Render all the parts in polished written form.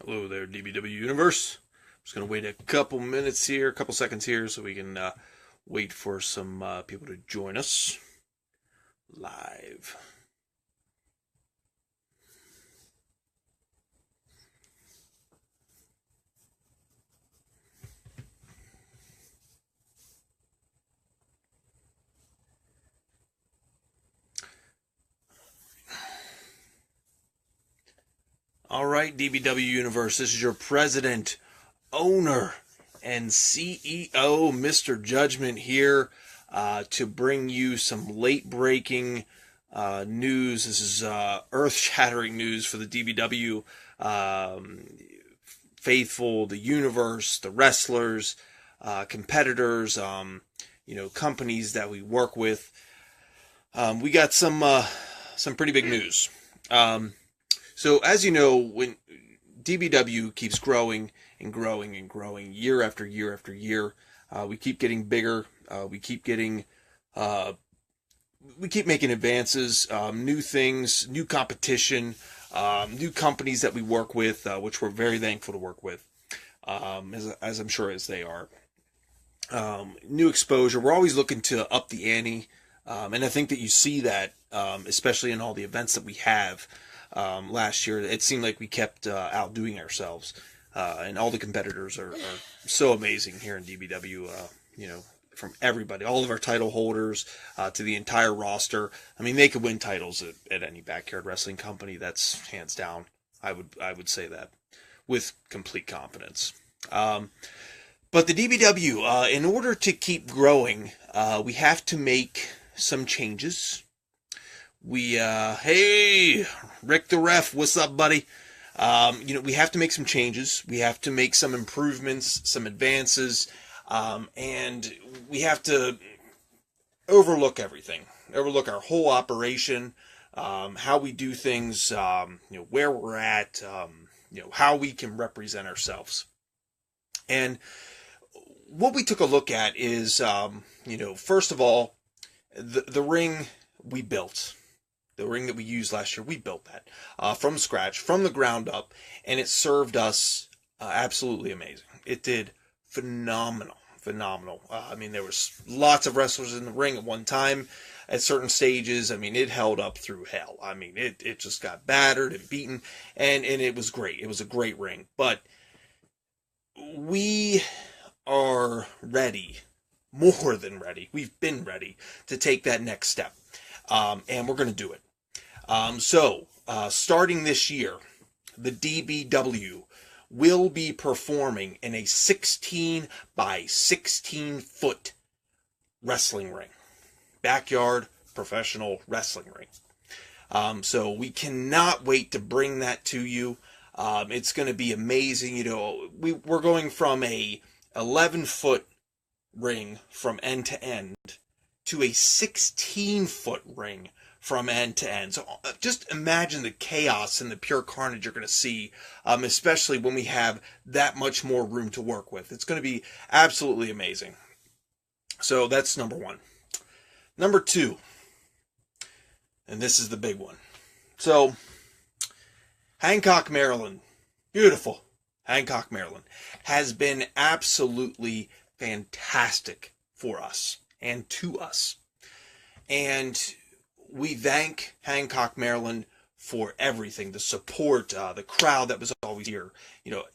Hello there, DBW Universe. I'm just going to wait a couple minutes here, a couple seconds here, so we can wait for some people to join us live. All right, DBW Universe, this is your president, owner, and CEO, Mr. Judgment, here to bring you some late-breaking news. This is earth-shattering news for the DBW faithful, the universe, the wrestlers, competitors, companies that we work with. We got some pretty big news. So as you know, when DBW keeps growing and growing and growing year after year after year, we keep getting bigger. We keep making advances, new things, new competition, new companies that we work with, which we're very thankful to work with, as I'm sure as they are. New exposure. We're always looking to up the ante, and I think that you see that, especially in all the events that we have. Last year, it seemed like we kept outdoing ourselves, and all the competitors are so amazing here in DBW. From everybody, all of our title holders to the entire roster. I mean, they could win titles at any backyard wrestling company. That's hands down. I would say that with complete confidence. But the DBW, in order to keep growing, we have to make some changes. Hey, Rick the Ref, what's up, buddy? We have to make some changes. We have to make some improvements, some advances, and we have to overlook everything, overlook our whole operation, how we do things, where we're at, how we can represent ourselves. And what we took a look at is, first of all, the ring we built. The ring that we used last year, we built that from scratch, from the ground up, and it served us absolutely amazing. It did phenomenal. There was lots of wrestlers in the ring at one time at certain stages. It held up through hell. It just got battered and beaten, and it was great. It was a great ring. But we are ready, more than ready. We've been ready to take that next step. And we're going to do it. Starting this year, the DBW will be performing in a 16 by 16 foot wrestling ring. Backyard professional wrestling ring. So we cannot wait to bring that to you. It's going to be amazing. We're going from a 11-foot ring from end to end to a 16-foot ring from end to end. So just imagine the chaos and the pure carnage you're going to see, especially when we have that much more room to work with. It's going to be absolutely amazing. So that's number one. Number two, and this is the big one. So, Hancock, Maryland, beautiful Hancock, Maryland, has been absolutely fantastic for us and to us. And we thank Hancock, Maryland for everything, the support, the crowd that was always here,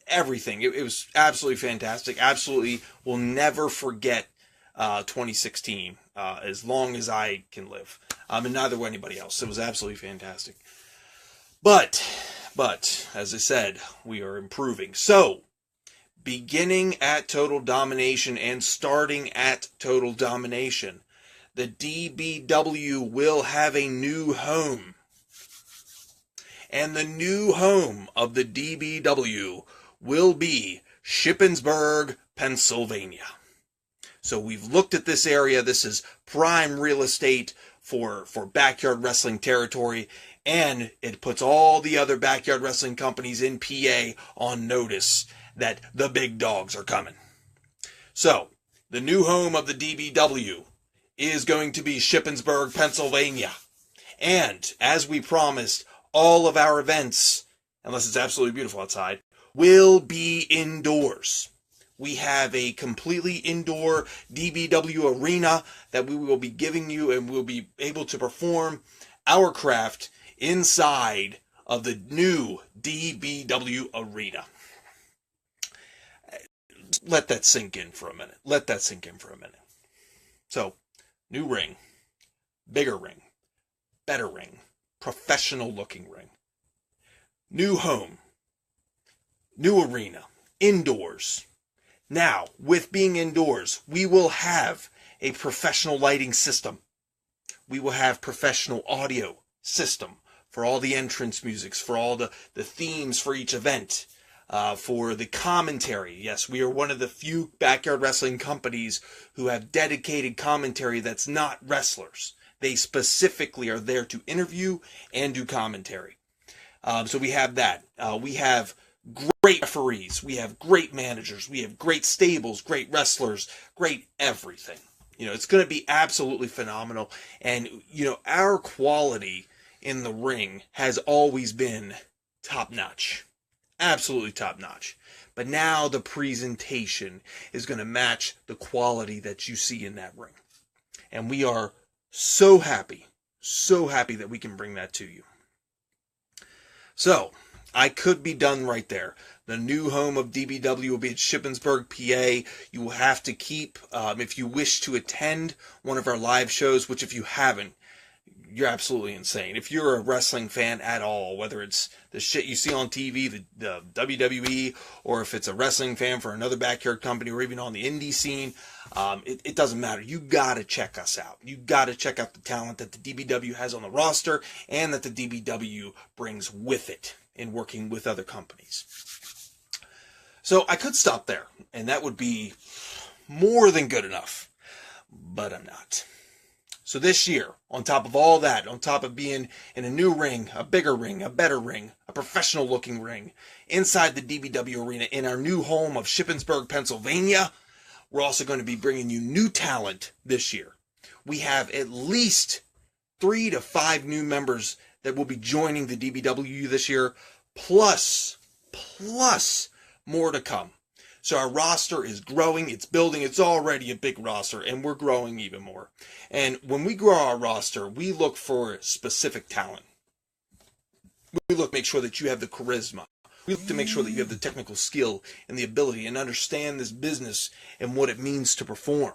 everything. It was absolutely fantastic. Absolutely will never forget 2016 as long as I can live. And neither will anybody else. It was absolutely fantastic. But, as I said, we are improving. So, beginning at Total Domination and starting at Total Domination, the DBW will have a new home. And the new home of the DBW will be Shippensburg, Pennsylvania. So we've looked at this area. This is prime real estate for backyard wrestling territory. And it puts all the other backyard wrestling companies in PA on notice that the big dogs are coming. So, the new home of the DBW is going to be Shippensburg, Pennsylvania. And, as we promised, all of our events, unless it's absolutely beautiful outside, will be indoors. We have a completely indoor DBW arena that we will be giving you, and we'll be able to perform our craft inside of the new DBW arena. Let that sink in for a minute. So, new ring, bigger ring, better ring, professional looking ring, new home, new arena, indoors. Now, with being indoors, we will have a professional lighting system. We will have professional audio system for all the entrance musics, for all the themes for each event, for the commentary. Yes, we are one of the few backyard wrestling companies who have dedicated commentary that's not wrestlers. They specifically are there to interview and do commentary. So we have that. We have great referees. We have great managers. We have great stables, great wrestlers, great everything. It's going to be absolutely phenomenal. And, our quality in the ring has always been top notch. Absolutely top notch. But now the presentation is going to match the quality that you see in that ring. And we are so happy that we can bring that to you. So, I could be done right there. The new home of DBW will be at Shippensburg, PA. You will have to keep, if you wish to attend one of our live shows, which if you haven't, you're absolutely insane. If you're a wrestling fan at all, whether it's the shit you see on TV, the WWE, or if it's a wrestling fan for another backyard company, or even on the indie scene, it doesn't matter. You gotta check us out. You gotta check out the talent that the DBW has on the roster and that the DBW brings with it in working with other companies. So I could stop there, and that would be more than good enough, but I'm not. So this year, on top of all that, on top of being in a new ring, a bigger ring, a better ring, a professional looking ring, inside the DBW arena in our new home of Shippensburg, Pennsylvania, we're also going to be bringing you new talent this year. We have at least 3 to 5 new members that will be joining the DBW this year, plus more to come. So our roster is growing, it's building, it's already a big roster, and we're growing even more. And when we grow our roster, we look for specific talent. We look to make sure that you have the charisma. We look to make sure that you have the technical skill and the ability and understand this business and what it means to perform.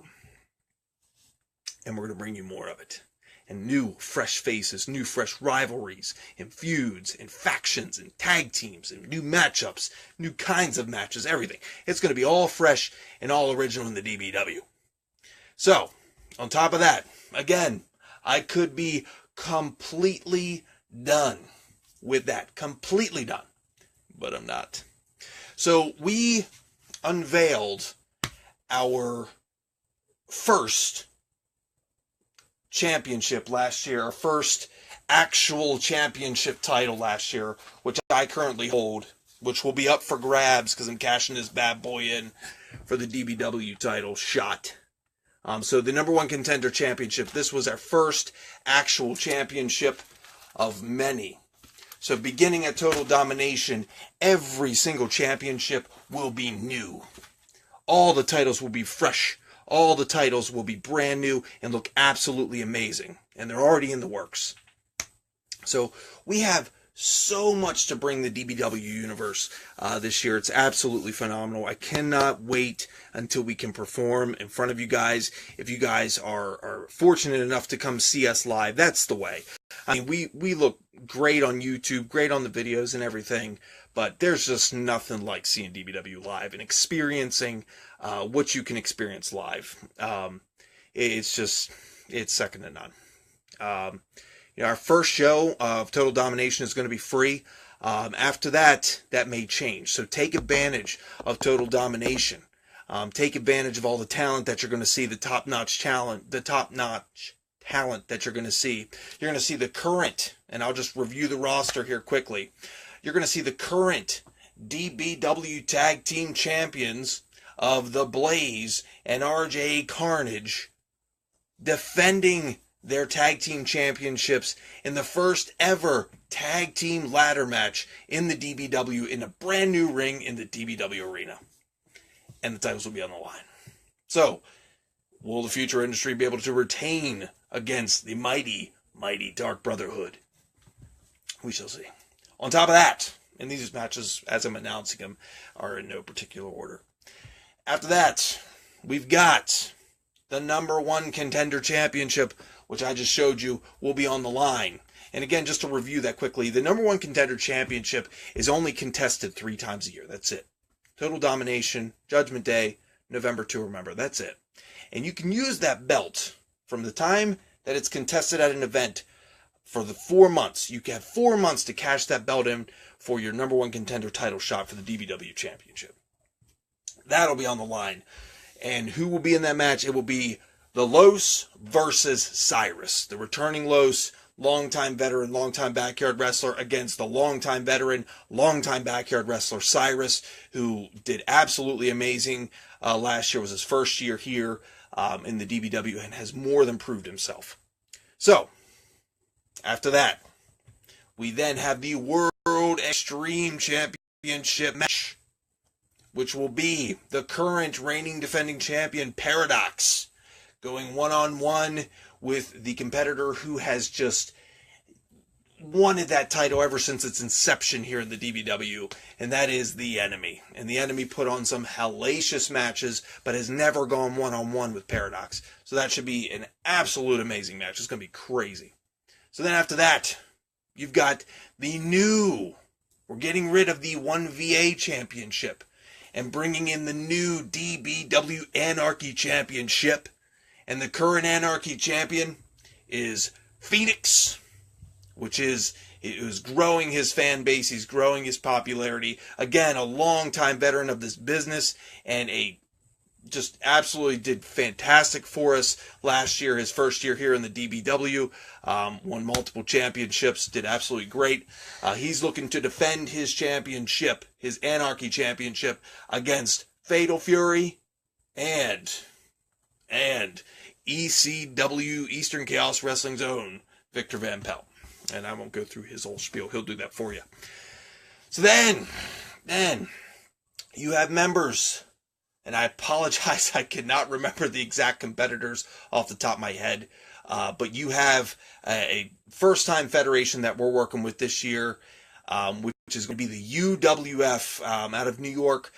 And we're going to bring you more of it. And new, fresh faces, new, fresh rivalries, and feuds, and factions, and tag teams, and new matchups, new kinds of matches, everything. It's going to be all fresh and all original in the DBW. So, on top of that, again, I could be completely done with that. Completely done. But I'm not. So, we unveiled our first championship last year, our first actual championship title last year, which I currently hold, which will be up for grabs because I'm cashing this bad boy in for the DBW title shot. So the number one contender championship, this was our first actual championship of many. So beginning at Total Domination, every single championship will be new. All the titles will be fresh. All the titles will be brand new and look absolutely amazing. And they're already in the works. So we have so much to bring the DBW universe this year. It's absolutely phenomenal. I cannot wait until we can perform in front of you guys. If you guys are fortunate enough to come see us live, that's the way. I mean, we look great on YouTube, great on the videos and everything, but there's just nothing like seeing DBW live and experiencing what you can experience live. It's second to none. Our first show of Total Domination is going to be free. After that may change. So take advantage of Total Domination. Take advantage of all the talent that you're going to see, the top-notch talent that you're going to see. You're going to see the current, and I'll just review the roster here quickly. You're going to see the current DBW Tag Team Champions of The Blaze and RJ Carnage defending their tag team championships in the first ever tag team ladder match in the DBW in a brand new ring in the DBW arena. And the titles will be on the line. So, will the future industry be able to retain against the mighty, mighty Dark Brotherhood? We shall see. On top of that, and these matches, as I'm announcing them, are in no particular order. After that, we've got the number one contender championship, which I just showed you, will be on the line. And again, just to review that quickly, the number one contender championship is only contested 3 times a year. That's it. Total Domination, Judgment Day, November to Remember. That's it. And you can use that belt from the time that it's contested at an event for the 4 months. You have 4 months to cash that belt in for your number one contender title shot for the DBW Championship. That'll be on the line. And who will be in that match? It will be the Los versus Cyrus. The returning Los, longtime veteran, longtime backyard wrestler, against the longtime veteran, longtime backyard wrestler Cyrus, who did absolutely amazing last year. Was his first year here in the DBW and has more than proved himself. So, after that, we then have the World Extreme Championship match, which will be the current reigning defending champion Paradox going one-on-one with the competitor who has just wanted that title ever since its inception here in the DBW, and that is the Enemy. And the Enemy put on some hellacious matches, but has never gone one-on-one with Paradox. So that should be an absolute amazing match. It's going to be crazy. So then after that, you've got the new, we're getting rid of the 1VA championship and bringing in the new DBW Anarchy championship. And the current Anarchy champion is Phoenix, which is growing his fan base. He's growing his popularity. Again, a longtime veteran of this business and just absolutely did fantastic for us last year. His first year here in the DBW, won multiple championships, did absolutely great. He's looking to defend his championship, his Anarchy championship, against Fatal Fury and ECW, Eastern Chaos Wrestling's own Victor Van Pelt. And I won't go through his whole spiel. He'll do that for you. So then you have members, and I apologize, I cannot remember the exact competitors off the top of my head, but you have a first-time federation that we're working with this year, which is going to be the UWF out of New York.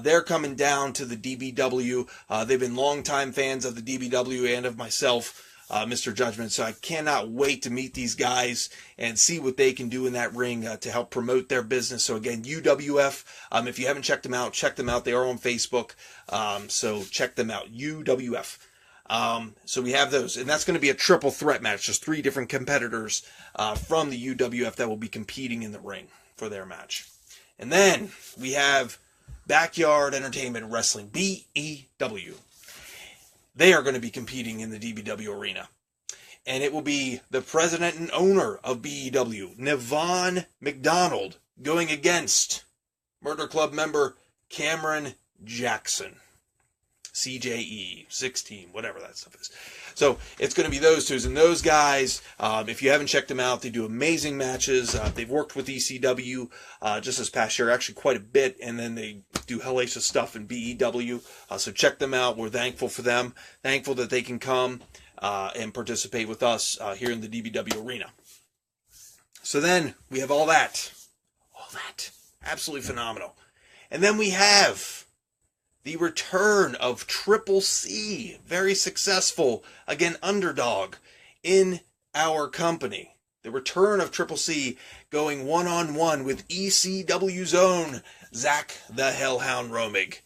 They're coming down to the DBW. They've been longtime fans of the DBW and of myself, Mr. Judgment, so I cannot wait to meet these guys and see what they can do in that ring to help promote their business. So again, UWF, if you haven't checked them out, check them out. They are on Facebook, so check them out, UWF. So we have those, and that's going to be a triple threat match, just 3 different competitors from the UWF that will be competing in the ring for their match. And then we have Backyard Entertainment Wrestling, BEW. They are going to be competing in the DBW arena. And it will be the president and owner of BEW, Navon McDonald, going against Murder Club member Cameron Jackson. CJE, 16, whatever that stuff is. So it's going to be those two. And those guys, if you haven't checked them out, they do amazing matches. They've worked with ECW just this past year, actually quite a bit. And then they do hellacious stuff in BEW. So check them out. We're thankful for them. Thankful that they can come and participate with us here in the DBW arena. So then we have all that. All that. Absolutely phenomenal. And then we have the return of Triple C, very successful, again, underdog in our company. The return of Triple C going one-on-one with ECW's own Zach the Hellhound Romig.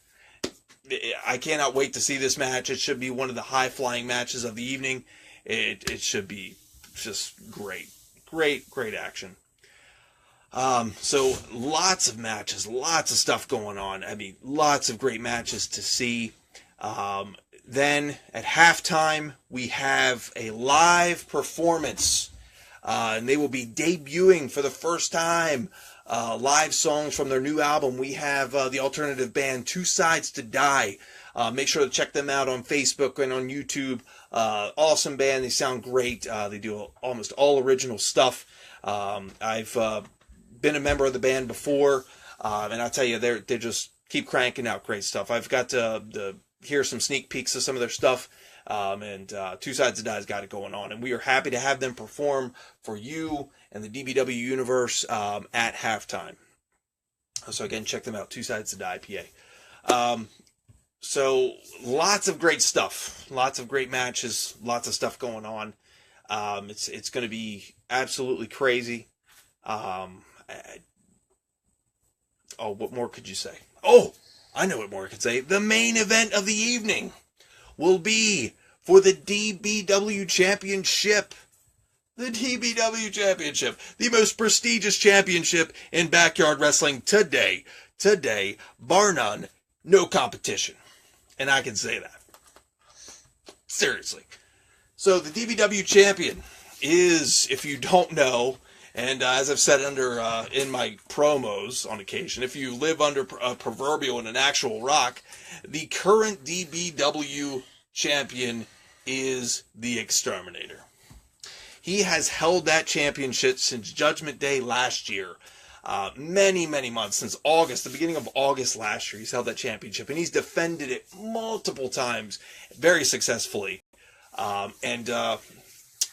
I cannot wait to see this match. It should be one of the high-flying matches of the evening. It should be just great. Great action. So lots of matches, lots of stuff going on. I mean, lots of great matches to see. Then at halftime, we have a live performance, and they will be debuting for the first time live songs from their new album. We have the alternative band Two Sides to Die. Make sure to check them out on Facebook and on YouTube. Awesome band. They sound great. They do almost all original stuff. I've been a member of the band before, and I'll tell you, they just keep cranking out great stuff. I've got to hear some sneak peeks of some of their stuff, and Two Sides to Die's got it going on, and we are happy to have them perform for you and the DBW universe at halftime. So again, check them out, Two Sides to Die, PA. So lots of great stuff, lots of great matches, lots of stuff going on. It's going to be absolutely crazy. What more could you say? Oh, I know what more I could say. The main event of the evening will be for the DBW Championship. The DBW Championship, the most prestigious championship in backyard wrestling today. Today, bar none, no competition. And I can say that. Seriously. So the DBW champion is, if you don't know, and as I've said in my promos on occasion, if you live under a proverbial and an actual rock, the current DBW champion is the Exterminator. He has held that championship since Judgment Day last year. Many months, since August, the beginning of August last year, he's held that championship, and he's defended it multiple times, very successfully. And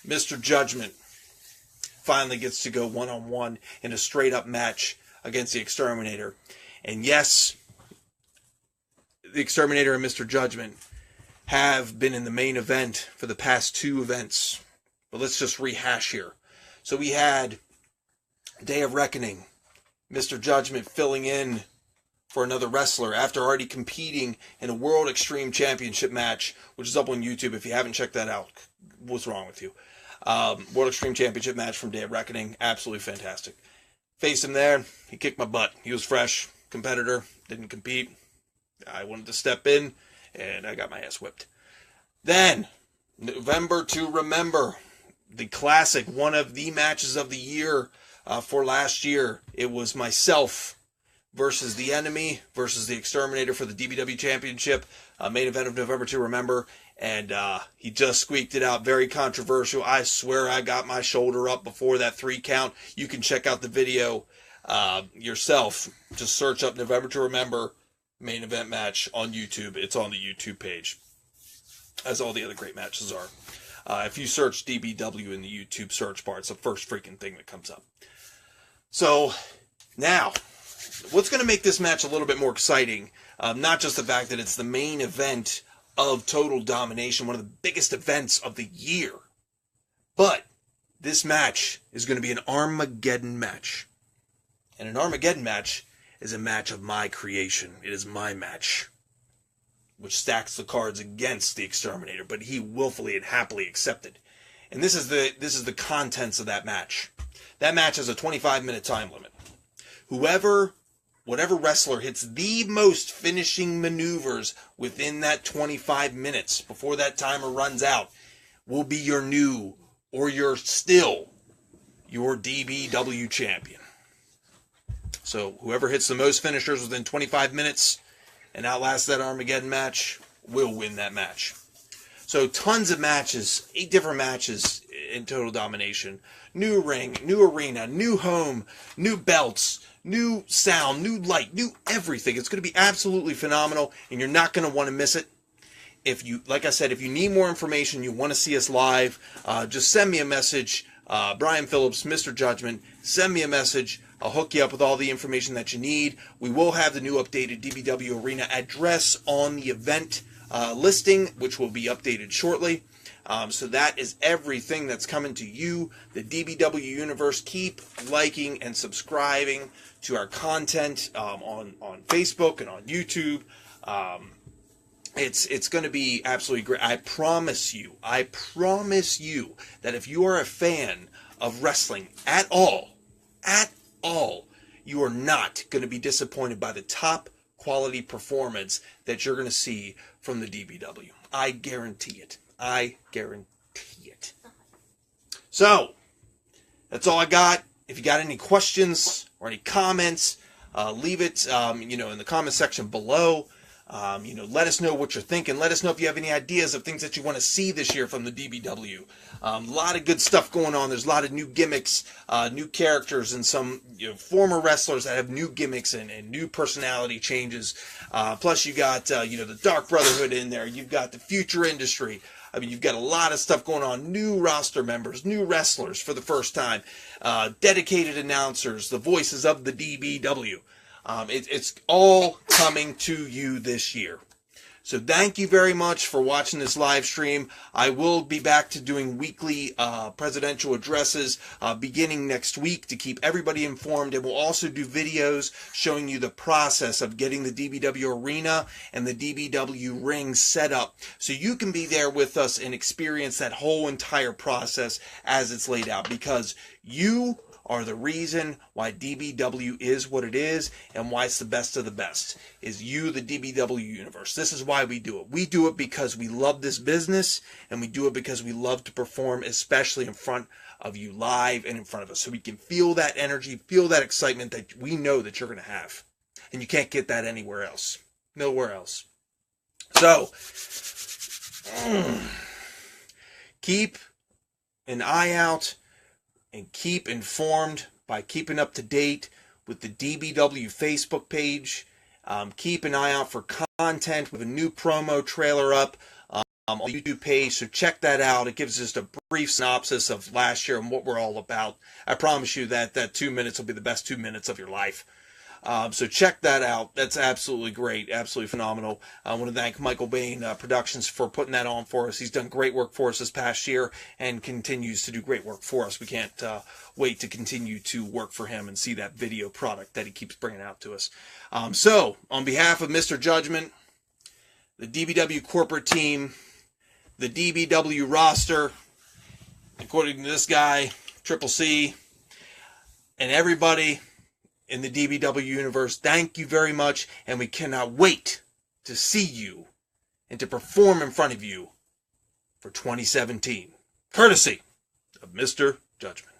Mr. Judgment finally gets to go one-on-one in a straight-up match against the Exterminator. And yes, the Exterminator and Mr. Judgment have been in the main event for the past two events. But let's just rehash here. So we had Day of Reckoning, Mr. Judgment filling in for another wrestler after already competing in a World Extreme Championship match, which is up on YouTube if you haven't checked that out. What's wrong with you? World Extreme Championship match from Day of Reckoning. Absolutely fantastic. Faced him there. He kicked my butt. He was fresh. Competitor. Didn't compete. I wanted to step in, and I got my ass whipped. Then, November to Remember. The classic, one of the matches of the year for last year. It was myself versus the Enemy versus the Exterminator for the DBW Championship. Main event of November to Remember. And he just squeaked it out. Very controversial. I swear I got my shoulder up before that 3 count. You can check out the video yourself. Just search up November to Remember main event match on YouTube. It's on the YouTube page, as all the other great matches are. If you search DBW in the YouTube search bar, it's the first freaking thing that comes up. So, now, what's going to make this match a little bit more exciting, not just the fact that it's the main event of Total Domination, one of the biggest events of the year, but this match is going to be an Armageddon match. And an Armageddon match is a match of my creation. It is my match, which stacks the cards against the Exterminator, but he willfully and happily accepted. And this is the contents of that match. That match has a 25-minute time limit. Whatever wrestler hits the most finishing maneuvers within that 25 minutes before that timer runs out will be your new, or your DBW champion. So whoever hits the most finishers within 25 minutes and outlasts that Armageddon match will win that match. So tons of matches, 8 different matches in Total Domination. New ring, new arena, new home, new belts, new sound, new light, new everything. It's going to be absolutely phenomenal, and you're not going to want to miss it. If you, like I said, if you need more information, you want to see us live, just send me a message. Brian Phillips, Mr. Judgment, send me a message. I'll hook you up with all the information that you need. We will have the new updated DBW Arena address on the event listing, which will be updated shortly. So that is everything that's coming to you, the DBW universe. Keep liking and subscribing to our content on Facebook and on YouTube. It's going to be absolutely great. I promise you that if you are a fan of wrestling at all, you are not going to be disappointed by the top quality performance that you're going to see from the DBW. I guarantee it. I guarantee it. So, that's all I got. If you got any questions or any comments, leave it in the comment section below. Let us know what you're thinking. Let us know if you have any ideas of things that you want to see this year from the DBW. A lot of good stuff going on. There's a lot of new gimmicks, new characters, and some former wrestlers that have new gimmicks and new personality changes. Plus, you got the Dark Brotherhood in there. You've got the Future Industry. I mean, you've got a lot of stuff going on. New roster members, new wrestlers for the first time, dedicated announcers, the voices of the DBW. It's all coming to you this year. So thank you very much for watching this live stream. I will be back to doing weekly presidential addresses beginning next week to keep everybody informed. And we'll also do videos showing you the process of getting the DBW arena and the DBW ring set up so you can be there with us and experience that whole entire process as it's laid out, because you are the reason why DBW is what it is and why it's the best of the best. Is you, the DBW universe. This is why we do it. We do it because we love this business, and we do it because we love to perform, especially in front of you live and in front of us, so we can feel that energy, feel that excitement that we know that you're going to have. And you can't get that anywhere else. Nowhere else. So, keep an eye out and keep informed by keeping up to date with the DBW Facebook page. Keep an eye out for content with a new promo trailer up on the YouTube page, so check that out. It gives us a brief synopsis of last year and what we're all about. I promise you that 2 minutes will be the best 2 minutes of your life. So check that out. That's absolutely great, absolutely phenomenal. I want to thank Michael Bain Productions for putting that on for us. He's done great work for us this past year and continues to do great work for us. We can't wait to continue to work for him and see that video product that he keeps bringing out to us. So, on behalf of Mr. Judgment, the DBW corporate team, the DBW roster, according to this guy, Triple C, and everybody in the DBW universe, thank you very much, and we cannot wait to see you and to perform in front of you for 2017, courtesy of Mr. Judgment.